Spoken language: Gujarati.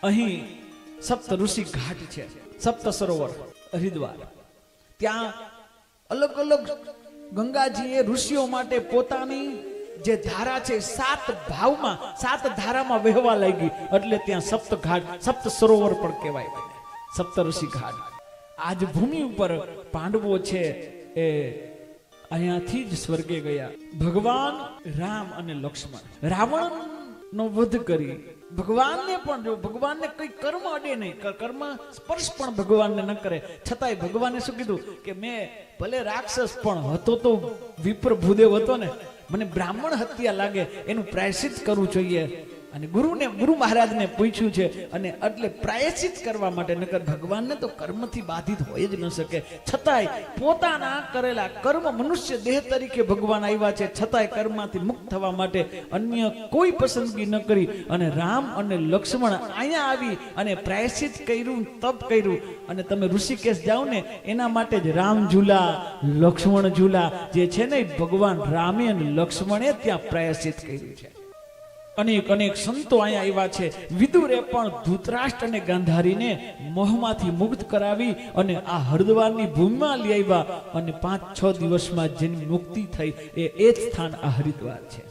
અહીં સપ્ત ઋષિ ઘાટ છે, સપ્ત સરોવર હરિદ્વાર. ત્યાં અલગ અલગ ગંગાજીએ ઋષિઓ માટે પોતાની જે ધારા છે 7 ભાવમાં 7 ધારામાં વહેવા લાગી, એટલે ત્યાં સપ્ત ઘાટ સપ્ત સરોવર પણ કહેવાય. સપ્ત ઋષિ ઘાટ. આજ ભૂમિ ઉપર પાંડવો છે એ અહીંયાથી જ સ્વર્ગે ગયા. ભગવાન રામ અને લક્ષ્મણ રાવણ નો વધ કરી ભગવાનને પણ, જો ભગવાનને કઈ કર્મ અડે નહીં, કર્મ સ્પર્શ પણ ભગવાનને ન કરે, છતાંય ભગવાને શું કીધું કે મેં ભલે રાક્ષસ પણ હતો તો વિપ્ર ભૂદેવ હતો ને, મને બ્રાહ્મણ હત્યા લાગે એનું પ્રાયશ્ચિત કરવું જોઈએ. અને ગુરુ મહારાજને પૂછ્યું છે, અને એટલે પ્રાયશ્ચિત કરવા માટે, નકર ભગવાનને તો કર્મથી બાધિત હોય જ ન શકે. છતાંય પોતાના કરેલા કર્મ, મનુષ્ય દેહ તરીકે ભગવાન આવ્યા છે, છતાંય કર્મમાંથી મુક્ત થવા માટે અન્ય કોઈ પસંદગી ન કરી અને રામ અને લક્ષ્મણ અહીંયા આવી અને પ્રાયશ્ચિત કર્યું, તપ કર્યું. અને તમે ઋષિકેશ જાઓ ને, એના માટે જ રામ ઝૂલા, લક્ષ્મણ ઝૂલા જે છે ને, ભગવાન રામે અને લક્ષ્મણે ત્યાં પ્રાયશ્ચિત કર્યું છે. અનેક અનેક સંતો અહીંયા આવ્યા છે. વિદુરે પણ ધૃતરાષ્ટ્ર અને ગાંધારીને મોહમાંથી મુક્ત કરાવી અને આ હરિદ્વારની ભૂમિમાં લઈ આવ્યા, અને 5-6 દિવસમાં જેની મુક્તિ થઈ એ જ સ્થાન આ હરિદ્વાર છે.